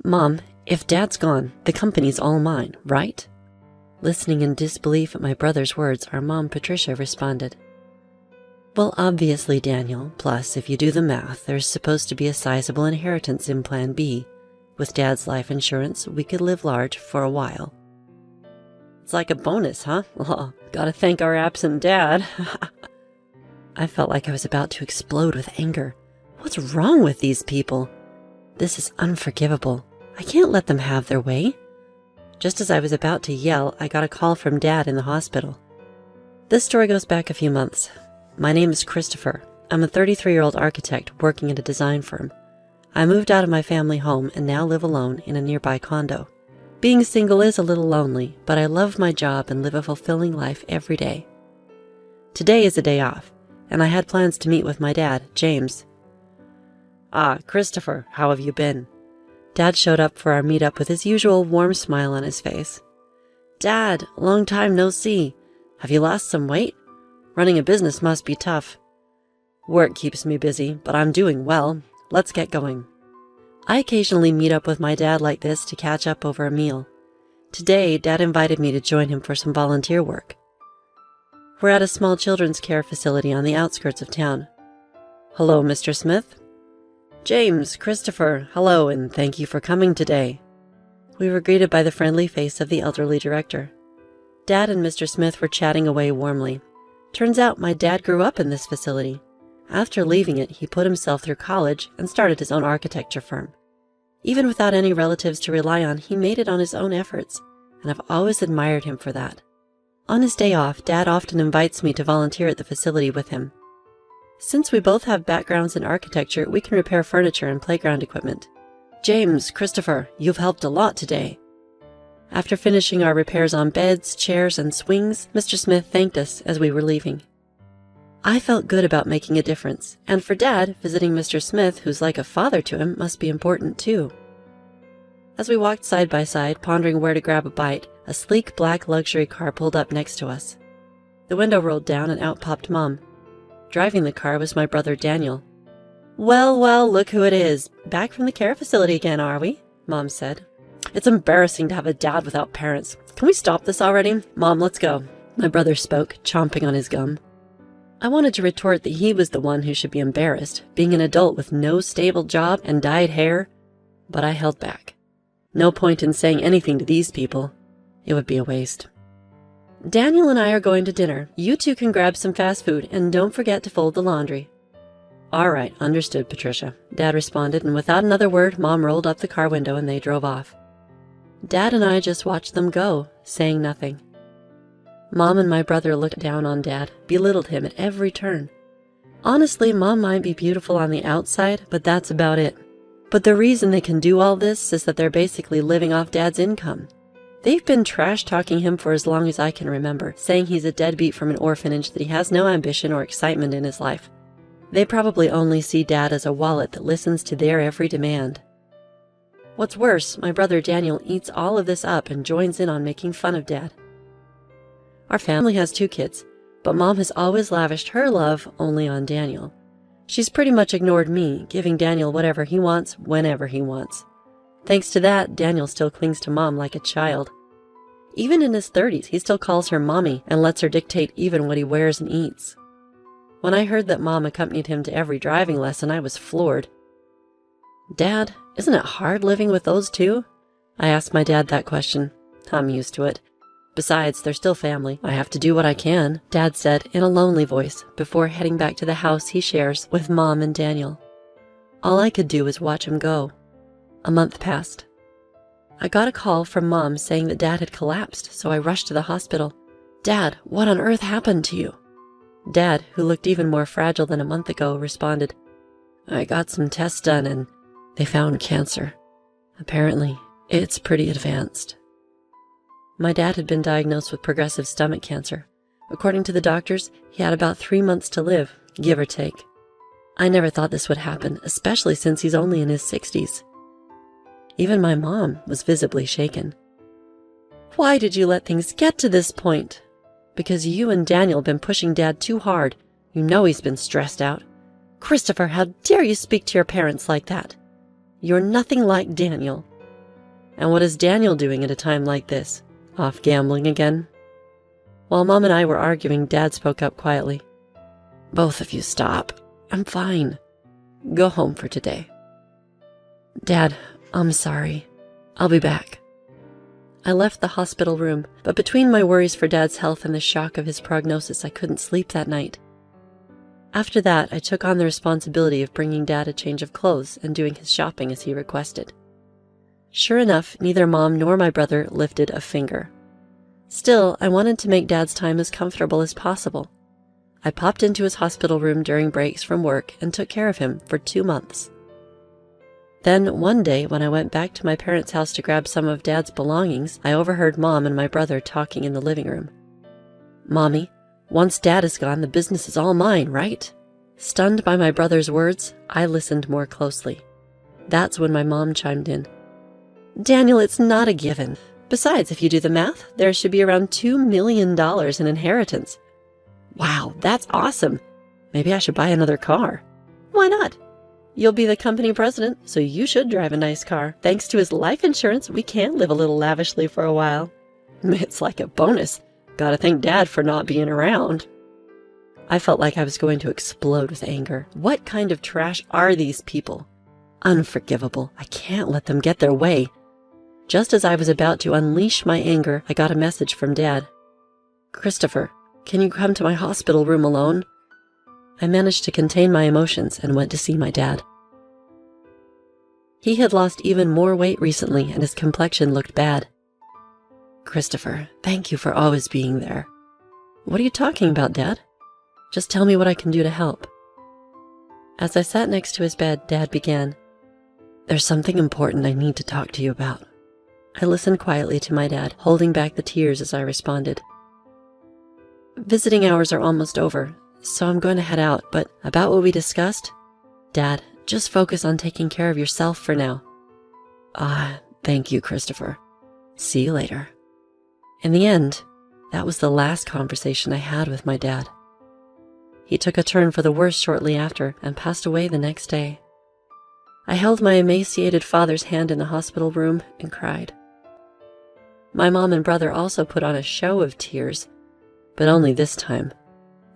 Mom, if Dad's gone, the company's all mine, right? Listening in disbelief at my brother's words, our mom, Patricia, responded, Well, obviously, Daniel, plus, if you do the math, there's supposed to be a sizable inheritance in Plan B. With Dad's life insurance, we could live large for a while. It's like a bonus, huh? Well, gotta thank our absent Dad. I felt like I was about to explode with anger. What's wrong with these people? This is unforgivable. I can't let them have their way. Just as I was about to yell, I got a call from Dad in the hospital. This story goes back a few months. My name is Christopher. I'm a 33-year-old architect working at a design firm. I moved out of my family home and now live alone in a nearby condo. Being single is a little lonely, but I love my job and live a fulfilling life every day. Today is a day off, and I had plans to meet with my dad, James. Ah, Christopher, how have you been? Dad showed up for our meetup with his usual warm smile on his face. Dad, long time no see. Have you lost some weight? Running a business must be tough. Work keeps me busy, but I'm doing well. Let's get going. I occasionally meet up with my dad like this to catch up over a meal. Today, Dad invited me to join him for some volunteer work. We're at a small children's care facility on the outskirts of town. Hello, Mr. Smith. James, Christopher, hello, and thank you for coming today. We were greeted by the friendly face of the elderly director. Dad and Mr. Smith were chatting away warmly. Turns out my dad grew up in this facility. After leaving it, he put himself through college and started his own architecture firm. Even without any relatives to rely on, he made it on his own efforts, and I've always admired him for that. On his day off, Dad often invites me to volunteer at the facility with him. Since we both have backgrounds in architecture, we can repair furniture and playground equipment. James, Christopher, you've helped a lot today. After finishing our repairs on beds, chairs, and swings, Mr. Smith thanked us as we were leaving. I felt good about making a difference, and for Dad, visiting Mr. Smith, who's like a father to him, must be important too. As we walked side by side, pondering where to grab a bite, a sleek black luxury car pulled up next to us. The window rolled down and out popped Mom. Driving the car was my brother Daniel. Well, well, look who it is. Back from the care facility again, are we? Mom said. It's embarrassing to have a dad without parents. Can we stop this already? Mom, let's go. My brother spoke, chomping on his gum. I wanted to retort that he was the one who should be embarrassed, being an adult with no stable job and dyed hair, but I held back. No point in saying anything to these people. It would be a waste. Daniel and I are going to dinner. You two can grab some fast food, and don't forget to fold the laundry. All right, understood, Patricia. Dad responded, and without another word, Mom rolled up the car window and they drove off. Dad and I just watched them go, saying nothing. Mom and my brother looked down on Dad, belittled him at every turn. Honestly, Mom might be beautiful on the outside, but that's about it. But the reason they can do all this is that they're basically living off Dad's income. They've been trash-talking him for as long as I can remember, saying he's a deadbeat from an orphanage, that he has no ambition or excitement in his life. They probably only see Dad as a wallet that listens to their every demand. What's worse, my brother Daniel eats all of this up and joins in on making fun of Dad. Our family has 2 kids, but Mom has always lavished her love only on Daniel. She's pretty much ignored me, giving Daniel whatever he wants, whenever he wants. Thanks to that, Daniel still clings to Mom like a child. Even in his 30s, he still calls her Mommy and lets her dictate even what he wears and eats. When I heard that Mom accompanied him to every driving lesson, I was floored. Dad, isn't it hard living with those 2? I asked my dad that question. I'm used to it. Besides, they're still family. I have to do what I can, Dad said in a lonely voice before heading back to the house he shares with Mom and Daniel. All I could do was watch him go. A month passed. I got a call from Mom saying that Dad had collapsed, so I rushed to the hospital. Dad, what on earth happened to you? Dad, who looked even more fragile than a month ago, responded, I got some tests done and they found cancer. Apparently, it's pretty advanced. My dad had been diagnosed with progressive stomach cancer. According to the doctors, he had about 3 months to live, give or take. I never thought this would happen, especially since he's only in his 60s. Even my mom was visibly shaken. Why did you let things get to this point? Because you and Daniel have been pushing Dad too hard. You know he's been stressed out. Christopher, how dare you speak to your parents like that? You're nothing like Daniel. And what is Daniel doing at a time like this? Off gambling again? While Mom and I were arguing, Dad spoke up quietly. Both of you stop. I'm fine. Go home for today. Dad, I'm sorry. I'll be back. I left the hospital room, but between my worries for Dad's health and the shock of his prognosis, I couldn't sleep that night. After that, I took on the responsibility of bringing Dad a change of clothes and doing his shopping as he requested. Sure enough, neither Mom nor my brother lifted a finger. Still, I wanted to make Dad's time as comfortable as possible. I popped into his hospital room during breaks from work and took care of him for 2 months. Then, one day, when I went back to my parents' house to grab some of Dad's belongings, I overheard Mom and my brother talking in the living room. Mommy, once Dad is gone, the business is all mine, right? Stunned by my brother's words, I listened more closely. That's when my mom chimed in. Daniel, it's not a given. Besides, if you do the math, there should be around $2 million in inheritance. Wow, that's awesome. Maybe I should buy another car. Why not? You'll be the company president, so you should drive a nice car. Thanks to his life insurance, we can live a little lavishly for a while. It's like a bonus. Gotta thank Dad for not being around. I felt like I was going to explode with anger. What kind of trash are these people? Unforgivable. I can't let them get their way. Just as I was about to unleash my anger, I got a message from Dad. Christopher, can you come to my hospital room alone? I managed to contain my emotions and went to see my dad. He had lost even more weight recently and his complexion looked bad. Christopher, thank you for always being there. What are you talking about, Dad? Just tell me what I can do to help. As I sat next to his bed, Dad began. There's something important I need to talk to you about. I listened quietly to my dad, holding back the tears as I responded. Visiting hours are almost over, so I'm going to head out, but about what we discussed? Dad, just focus on taking care of yourself for now. Thank you, Christopher. See you later. In the end, that was the last conversation I had with my dad. He took a turn for the worse shortly after and passed away the next day. I held my emaciated father's hand in the hospital room and cried. My mom and brother also put on a show of tears, but only this time.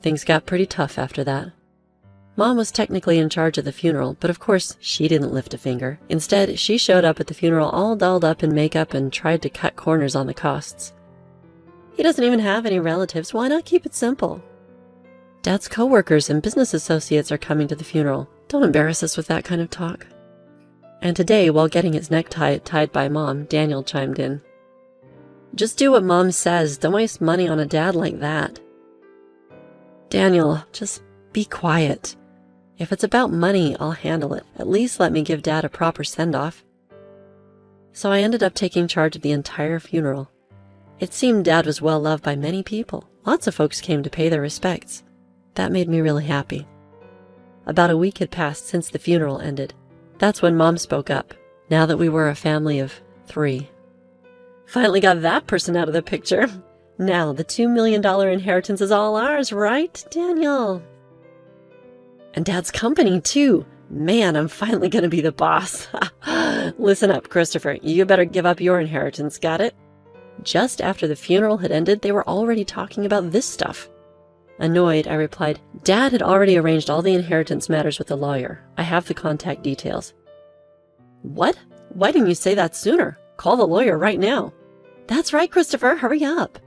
Things got pretty tough after that. Mom was technically in charge of the funeral, but of course she didn't lift a finger. Instead, she showed up at the funeral all dolled up in makeup and tried to cut corners on the costs. He doesn't even have any relatives. Why not keep it simple? Dad's coworkers and business associates are coming to the funeral. Don't embarrass us with that kind of talk. And today, while getting his necktie tied by Mom, Daniel chimed in. Just do what Mom says. Don't waste money on a dad like that. Daniel, just be quiet. If it's about money, I'll handle it. At least let me give Dad a proper send-off. So I ended up taking charge of the entire funeral. It seemed Dad was well loved by many people. Lots of folks came to pay their respects. That made me really happy. About a week had passed since the funeral ended. That's when Mom spoke up, now that we were a family of 3. Finally got that person out of the picture. Now the $2 million inheritance is all ours, right, Daniel? And Dad's company, too. Man, I'm finally going to be the boss. Listen up, Christopher. You better give up your inheritance, got it? Just after the funeral had ended, they were already talking about this stuff. Annoyed, I replied, Dad had already arranged all the inheritance matters with the lawyer. I have the contact details. What? Why didn't you say that sooner? Call the lawyer right now. That's right, Christopher. Hurry up.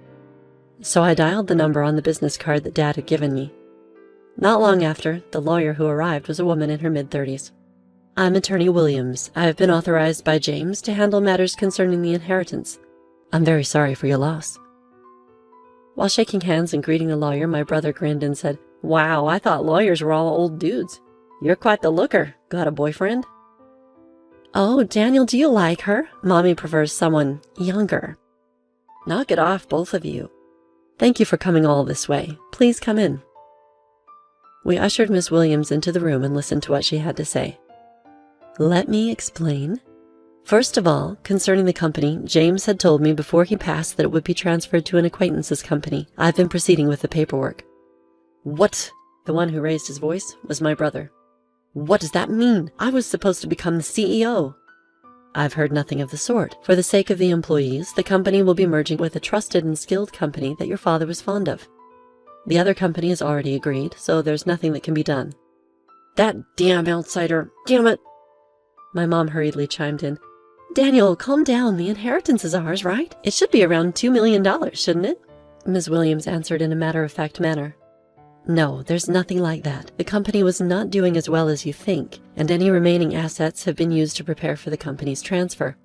So I dialed the number on the business card that Dad had given me. Not long after, the lawyer who arrived was a woman in her mid-30s. I'm Attorney Williams. I have been authorized by James to handle matters concerning the inheritance. I'm very sorry for your loss. While shaking hands and greeting the lawyer, my brother grinned and said, Wow, I thought lawyers were all old dudes. You're quite the looker. Got a boyfriend? Oh, Daniel, do you like her? Mommy prefers someone younger. Knock it off, both of you. Thank you for coming all this way. Please come in. We ushered Miss Williams into the room and listened to what she had to say. Let me explain. First of all, concerning the company, James had told me before he passed that it would be transferred to an acquaintance's company. I've been proceeding with the paperwork. What? The one who raised his voice was my brother. What does that mean? I was supposed to become the CEO. I've heard nothing of the sort. For the sake of the employees, the company will be merging with a trusted and skilled company that your father was fond of. The other company has already agreed, so there's nothing that can be done. That damn outsider! Damn it! My mom hurriedly chimed in. Daniel, calm down. The inheritance is ours, right? It should be around $2 million, shouldn't it? Ms. Williams answered in a matter-of-fact manner. No, there's nothing like that. The company was not doing as well as you think, and any remaining assets have been used to prepare for the company's transfer.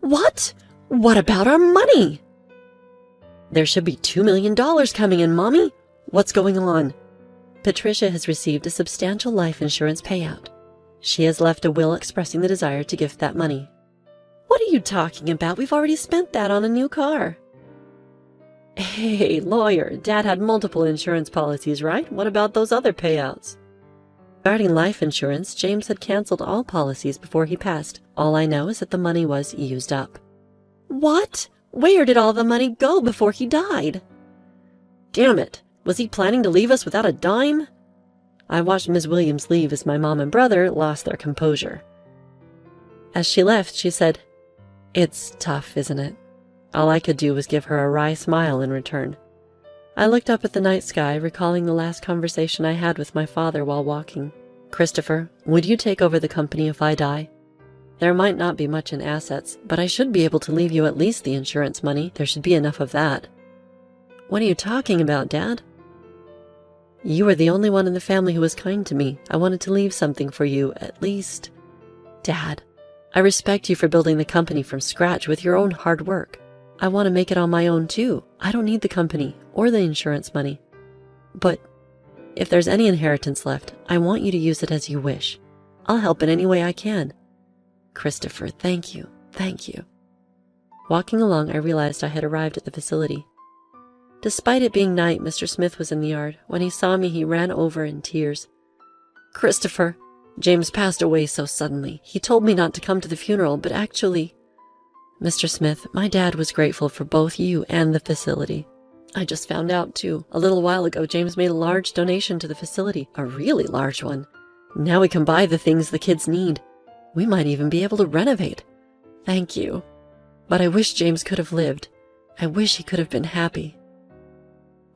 What? What about our money? There should be $2 million coming in, Mommy. What's going on? Patricia has received a substantial life insurance payout. She has left a will expressing the desire to gift that money. What are you talking about? We've already spent that on a new car. Hey, lawyer, Dad had multiple insurance policies, right? What about those other payouts? Regarding life insurance, James had canceled all policies before he passed. All I know is that the money was used up. What? Where did all the money go before he died? Damn it! Was he planning to leave us without a dime? I watched Ms. Williams leave as my mom and brother lost their composure. As she left, she said, It's tough, isn't it? All I could do was give her a wry smile in return. I looked up at the night sky, recalling the last conversation I had with my father while walking. Christopher, would you take over the company if I die? There might not be much in assets, but I should be able to leave you at least the insurance money. There should be enough of that. What are you talking about, Dad? You were the only one in the family who was kind to me. I wanted to leave something for you, at least. Dad, I respect you for building the company from scratch with your own hard work. I want to make it on my own, too. I don't need the company or the insurance money. But if there's any inheritance left, I want you to use it as you wish. I'll help in any way I can. Christopher, thank you. Thank you. Walking along, I realized I had arrived at the facility. Despite it being night, Mr. Smith was in the yard. When he saw me, he ran over in tears. Christopher, James passed away so suddenly. He told me not to come to the funeral, but actually... Mr. Smith, my dad was grateful for both you and the facility. I just found out, too. A little while ago, James made a large donation to the facility. A really large one. Now we can buy the things the kids need. We might even be able to renovate. Thank you. But I wish James could have lived. I wish he could have been happy.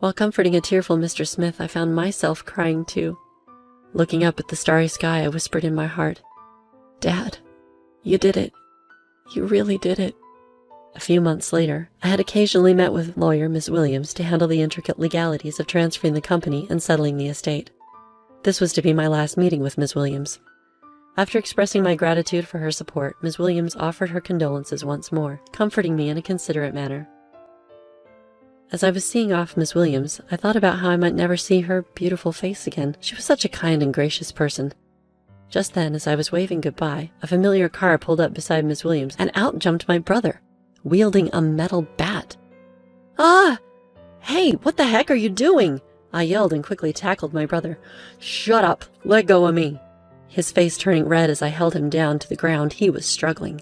While comforting a tearful Mr. Smith, I found myself crying, too. Looking up at the starry sky, I whispered in my heart, Dad, you did it. You really did it. A few months later, I had occasionally met with lawyer Ms. Williams to handle the intricate legalities of transferring the company and settling the estate. This was to be my last meeting with Ms. Williams. After expressing my gratitude for her support, Ms. Williams offered her condolences once more, comforting me in a considerate manner. As I was seeing off Ms. Williams, I thought about how I might never see her beautiful face again. She was such a kind and gracious person. Just then, as I was waving goodbye, a familiar car pulled up beside Ms. Williams, and out jumped my brother, wielding a metal bat. Ah! Hey, what the heck are you doing? I yelled and quickly tackled my brother. Shut up! Let go of me! His face turning red as I held him down to the ground, he was struggling.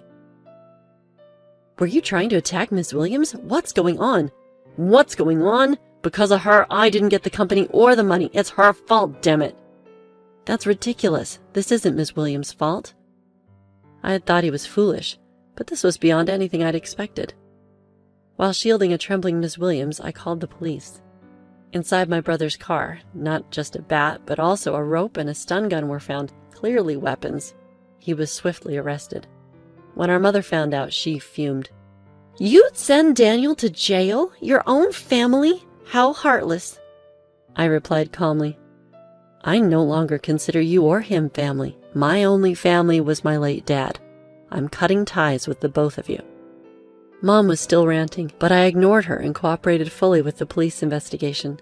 Were you trying to attack Ms. Williams? What's going on? What's going on? Because of her, I didn't get the company or the money. It's her fault, damn it! That's ridiculous. This isn't Ms. Williams' fault. I had thought he was foolish, but this was beyond anything I'd expected. While shielding a trembling Ms. Williams, I called the police. Inside my brother's car, not just a bat, but also a rope and a stun gun were found, clearly weapons. He was swiftly arrested. When our mother found out, she fumed. You'd send Daniel to jail? Your own family? How heartless. I replied calmly. I no longer consider you or him family. My only family was my late dad. I'm cutting ties with the both of you. Mom was still ranting, but I ignored her and cooperated fully with the police investigation.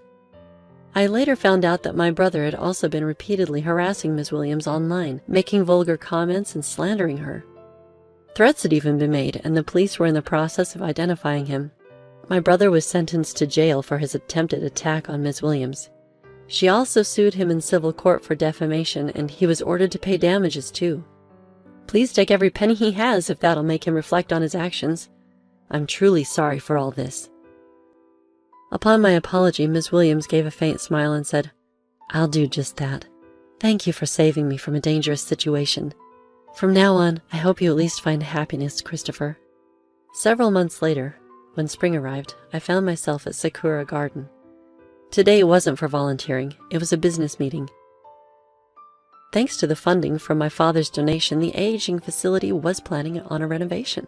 I later found out that my brother had also been repeatedly harassing Ms. Williams online, making vulgar comments and slandering her. Threats had even been made, and the police were in the process of identifying him. My brother was sentenced to jail for his attempted attack on Ms. Williams. She also sued him in civil court for defamation, and he was ordered to pay damages too. Please take every penny he has if that'll make him reflect on his actions. I'm truly sorry for all this. Upon my apology, Ms. Williams gave a faint smile and said, I'll do just that. Thank you for saving me from a dangerous situation. From now on, I hope you at least find happiness, Christopher. Several months later, when spring arrived, I found myself at Sakura Garden. Today wasn't for volunteering, it was a business meeting. Thanks to the funding from my father's donation, the aging facility was planning on a renovation.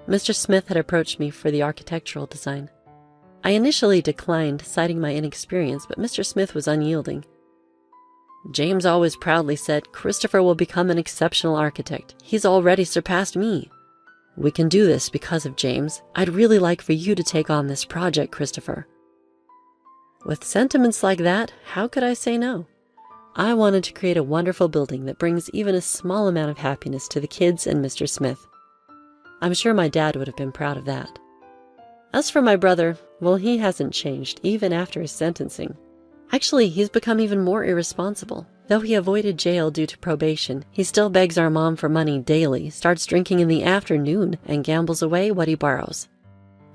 Mr. Smith had approached me for the architectural design. I initially declined, citing my inexperience, but Mr. Smith was unyielding. James always proudly said, "Christopher will become an exceptional architect. He's already surpassed me. We can do this because of James. I'd really like for you to take on this project, Christopher." With sentiments like that, how could I say no? I wanted to create a wonderful building that brings even a small amount of happiness to the kids and Mr. Smith. I'm sure my dad would have been proud of that. As for my brother, well, he hasn't changed, even after his sentencing. Actually, he's become even more irresponsible. Though he avoided jail due to probation, he still begs our mom for money daily, starts drinking in the afternoon, and gambles away what he borrows.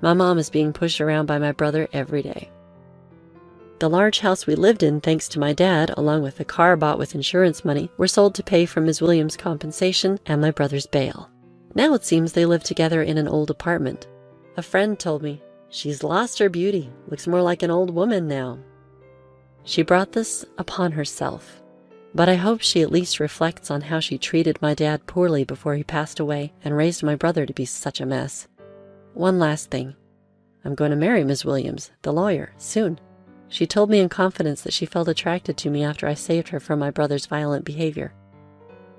My mom is being pushed around by my brother every day. The large house we lived in, thanks to my dad, along with the car bought with insurance money, were sold to pay for Ms. Williams' compensation and my brother's bail. Now it seems they live together in an old apartment. A friend told me, "She's lost her beauty, looks more like an old woman now." She brought this upon herself, but I hope she at least reflects on how she treated my dad poorly before he passed away and raised my brother to be such a mess. One last thing. I'm going to marry Ms. Williams, the lawyer, soon. She told me in confidence that she felt attracted to me after I saved her from my brother's violent behavior.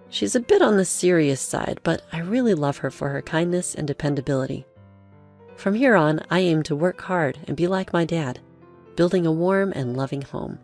She's a bit on the serious side, but I really love her for her kindness and dependability. From here on, I aim to work hard and be like my dad, building a warm and loving home.